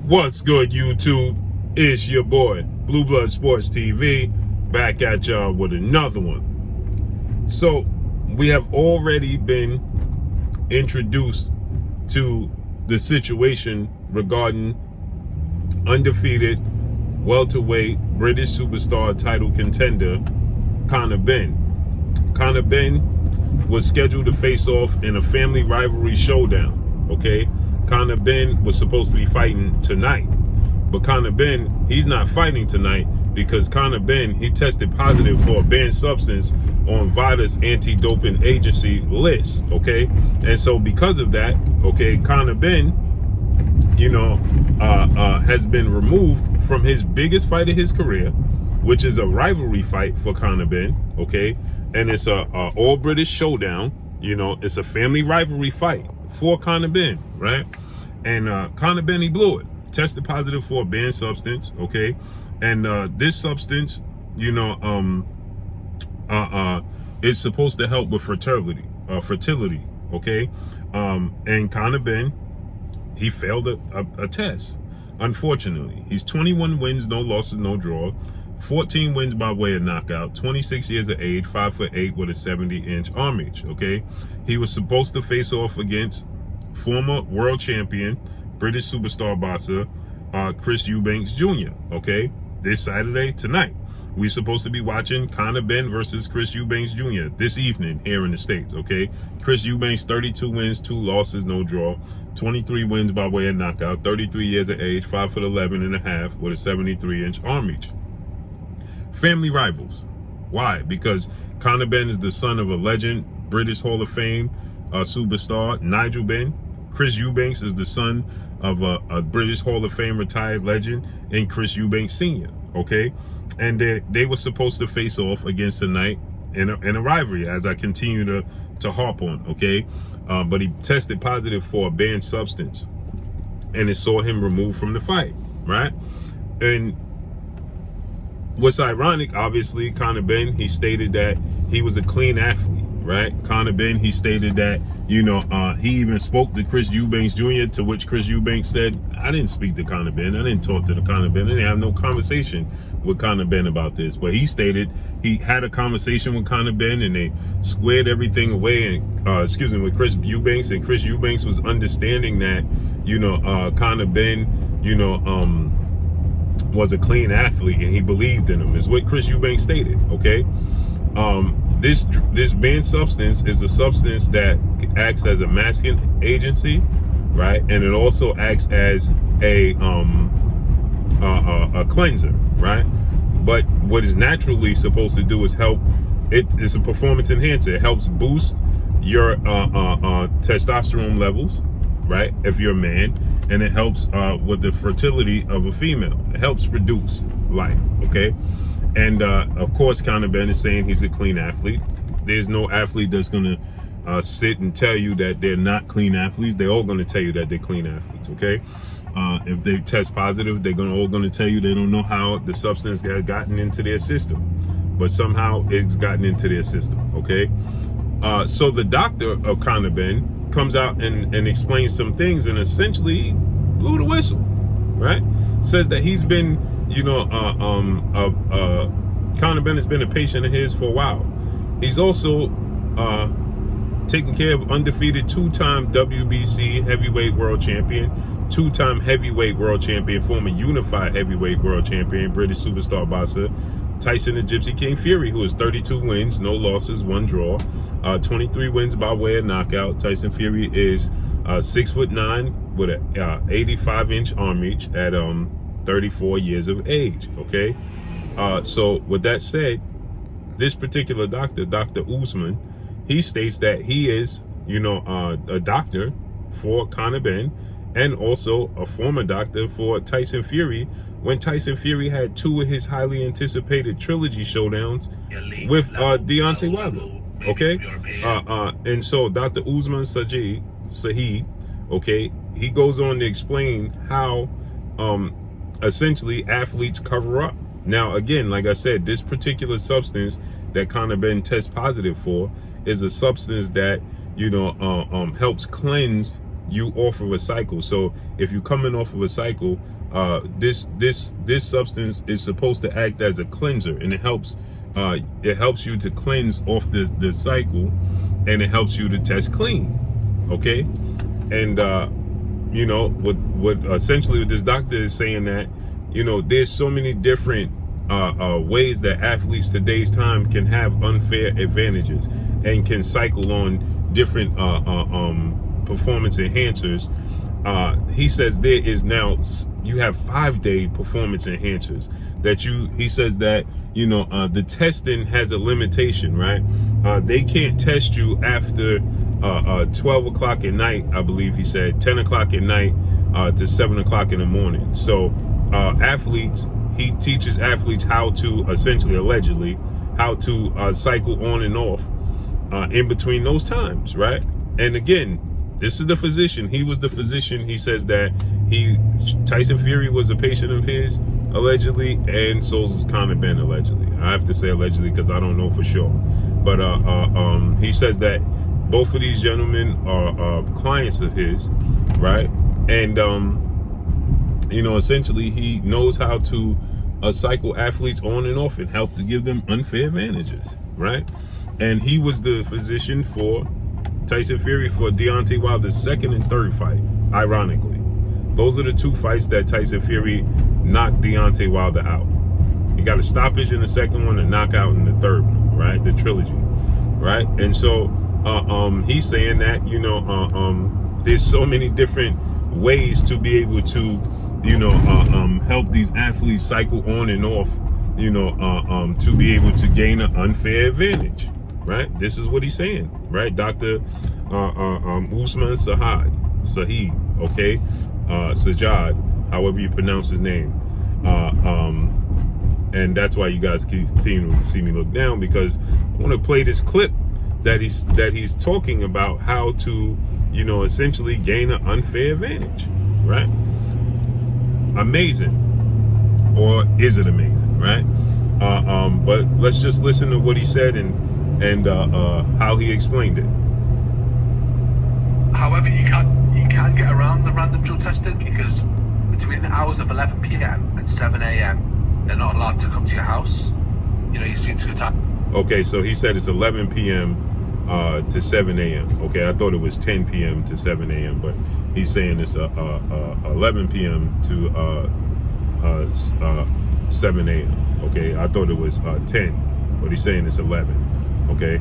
What's good, YouTube? It's your boy, Blue Blood Sports TV, back at y'all with another one. So, we have already been introduced to the situation regarding undefeated welterweight British superstar title contender, Conor Benn. Conor Benn was scheduled to face off in a family rivalry showdown, okay? Conor Benn was supposed to be fighting tonight, but Conor Benn, he's not fighting tonight because Conor Benn, he tested positive for a banned substance on VADA's anti-doping agency list, okay? And so because of that, okay, Conor Benn, has been removed from his biggest fight of his career, which is a rivalry fight for Conor Benn, okay? And it's a all British showdown, it's a family rivalry fight for Conor Benn, right? And Conor Benn, he blew it. Tested positive for a banned substance, okay? And this substance, is supposed to help with fertility, okay? And Conor Benn, he failed a test, unfortunately. He's 21 wins, no losses, no draw. 14 wins by way of knockout, 26 years of age, 5'8" with a 70-inch arm reach, okay? He was supposed to face off against former world champion, British superstar boxer, Chris Eubanks Jr., okay? This Saturday, tonight. We're supposed to be watching Conor Benn versus Chris Eubanks Jr. this evening here in the States, okay? Chris Eubanks, 32 wins, 2 losses, no draw. 23 wins by way of knockout, 33 years of age, 5'11" and a half with a 73-inch arm reach. Family rivals. Why? Because Conor Benn is the son of a legend, British Hall of Fame superstar, Nigel Benn. Chris Eubanks is the son of a British Hall of Fame retired legend, and Chris Eubanks Sr., okay? And they were supposed to face off against tonight in a rivalry, as I continue to harp on, okay? But he tested positive for a banned substance, and it saw him removed from the fight, right? And what's ironic, obviously, Conor Benn, he stated that he was a clean athlete, right? Conor Benn, he stated that, he even spoke to Chris Eubanks Jr., to which Chris Eubanks said, I didn't speak to Conor Benn. I didn't talk to the Conor Benn. I didn't have no conversation with Conor Benn about this. But he stated he had a conversation with Conor Benn, and they squared everything away, and with Chris Eubanks, and Chris Eubanks was understanding that, Conor Benn, was a clean athlete, and he believed in him, is what Chris Eubanks stated, okay? This banned substance is a substance that acts as a masking agency, right? And it also acts as a cleanser, right? But what it's naturally supposed to do is help. It's a performance enhancer. It helps boost your testosterone levels, right? If you're a man, and it helps with the fertility of a female. It helps produce life, okay? And of course, Conor Benn is saying he's a clean athlete. There's no athlete that's gonna sit and tell you that they're not clean athletes. They're all gonna tell you that they're clean athletes, okay? If they test positive, they're all gonna tell you they don't know how the substance has gotten into their system, but somehow it's gotten into their system, okay? So the doctor of Conor Benn comes out and explains some things, and essentially blew the whistle, right? Says that he's been, Conor Benn has been a patient of his for a while. He's also taking care of undefeated 2-time WBC heavyweight world champion, 2-time heavyweight world champion, former unified heavyweight world champion, British superstar boxer, Tyson the Gypsy King Fury, who has 32 wins, no losses, 1 draw, 23 wins by way of knockout. Tyson Fury is 6'9" with a 85-inch arm reach at 34 years of age, okay? So with that said, this particular doctor, Dr. Usman, he states that he is, a doctor for Conor Benn, and also a former doctor for Tyson Fury, when Tyson Fury had 2 of his highly anticipated trilogy showdowns with Deontay Wilder, okay? And so Dr. Usman Saeed, okay, he goes on to explain how essentially athletes cover up. Now, again, like I said, this particular substance that Conor Benn tests positive for is a substance that, helps cleanse you off of a cycle. So if you're coming off of a cycle, this substance is supposed to act as a cleanser, and it helps you to cleanse off the cycle, and it helps you to test clean. Okay, and what essentially what this doctor is saying, that there's so many different ways that athletes today's time can have unfair advantages and can cycle on different performance enhancers. He says there is now, you have 5-day performance enhancers that he says that the testing has a limitation, right? They can't test you after 12 o'clock at night, I believe he said, 10 o'clock at night to 7 o'clock in the morning. So he teaches athletes how to allegedly how to cycle on and off in between those times, right? And again, this is the physician. He was the physician. He says that Tyson Fury was a patient of his, allegedly, and so is Conor Benn, allegedly. I have to say allegedly because I don't know for sure. But he says that both of these gentlemen are clients of his, right? And essentially he knows how to cycle athletes on and off and help to give them unfair advantages, right? And he was the physician for Tyson Fury for Deontay Wilder's second and third fight, ironically. Those are the two fights that Tyson Fury knocked Deontay Wilder out. He got a stoppage in the second one, a knockout in the third one, right? The trilogy, right? And so he's saying that, there's so many different ways to be able to, help these athletes cycle on and off, to be able to gain an unfair advantage. Right, this is what he's saying, right? Dr. Usman Saeed, okay, Sajad, however you pronounce his name, and that's why you guys keep continuing to see me look down, because I want to play this clip that he's talking about how to, essentially gain an unfair advantage, right? Amazing, or is it amazing, right? But let's just listen to what he said and how he explained it. However, you can get around the random drug testing, because between the hours of 11 p.m. and 7 a.m. they're not allowed to come to your house. You seem to go time. Okay, so he said it's 11 p.m. To 7 a.m. Okay, I thought it was 10 p.m. to 7 a.m. but he's saying it's 11 p.m. to 7 a.m. Okay, I thought it was 10, but he's saying it's 11. Okay,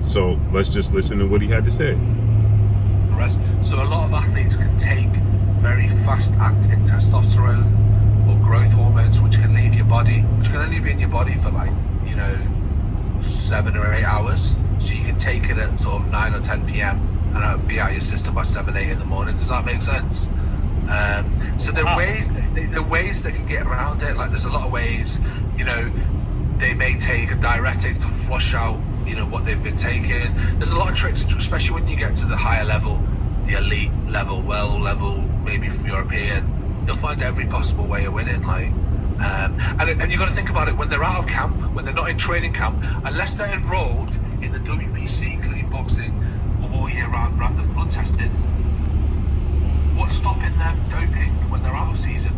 so let's just listen to what he had to say. So a lot of athletes can take very fast-acting testosterone or growth hormones, which can leave your body, which can only be in your body for 7 or 8 hours. So you can take it at sort of 9 or 10 p.m. and it'll be out of your system by 7, 8 in the morning. Does that make sense? So there are ways that can get around it. Like, there's a lot of ways. They may take a diuretic to flush out, what they've been taking. There's a lot of tricks, especially when you get to the higher level, the elite level, world level, maybe from European. You'll find every possible way of winning. And you've got to think about it, when they're out of camp, when they're not in training camp, unless they're enrolled in the WBC, clean boxing, all year round random blood testing, what's stopping them doping when they're out of season?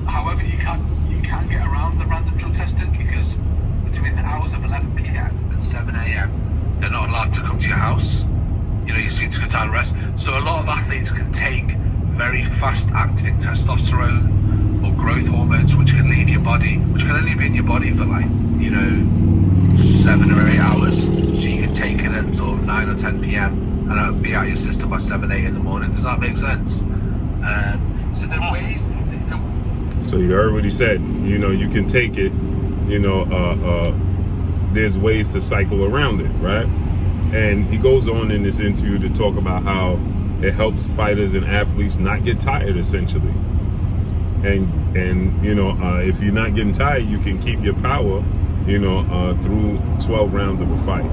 However, you can get around the random drug testing, because between the hours of 11 p.m. and 7 a.m. they're not allowed to come to your house. You seem to go down and rest. So a lot of athletes can take very fast-acting testosterone or growth hormones, which can leave your body, which can only be in your body for 7 or 8 hours. So you can take it at sort of 9 or 10 p.m. and it'll be out of your system by 7, 8 in the morning. Does that make sense? So there are ways. So you heard what he said. You can take it. There's ways to cycle around it, right? And he goes on in this interview to talk about how it helps fighters and athletes not get tired, essentially. And if you're not getting tired, you can keep your power, through 12 rounds of a fight.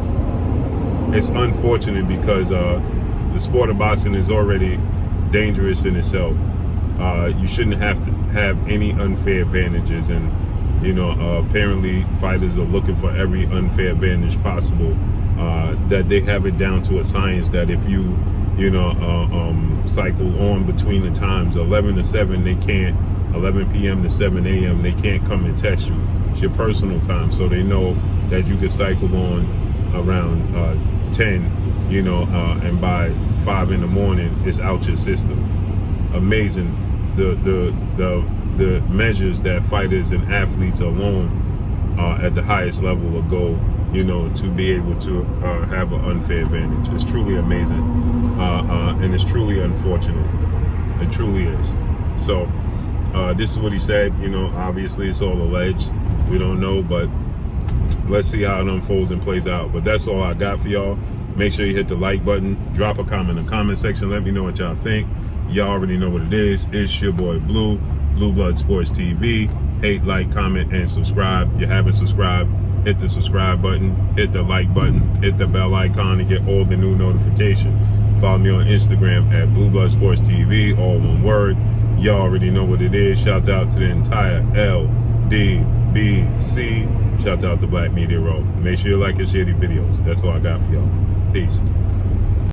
It's unfortunate because the sport of boxing is already dangerous in itself. You shouldn't have to have any unfair advantages, and apparently fighters are looking for every unfair advantage possible. That they have it down to a science that if you cycle on between the times 11 to 7. They can't. 11 p.m. to 7 a.m. they can't come and test you. It's your personal time, so they know that you can cycle on around 10, and by 5 in the morning it's out your system. Amazing the measures that fighters and athletes alone at the highest level will go, to be able to have an unfair advantage. It's truly amazing, and it's truly unfortunate. It truly is. So this is what he said. Obviously it's all alleged. We don't know, but let's see how it unfolds and plays out. But that's all I got for y'all. Make sure you hit the like button, drop a comment in the comment section, let me know what y'all think. Y'all already know what it is. It's your boy Blue Blood Sports TV. Hate, like, comment, and subscribe. If you haven't subscribed, hit the subscribe button, hit the like button, hit the bell icon to get all the new notifications. Follow me on Instagram at Blue Blood Sports TV, all one word. Y'all already know what it is. Shout out to the entire LDBC. Shout out to Black Media Row. Make sure you like and share these videos. That's all I got for y'all. Peace.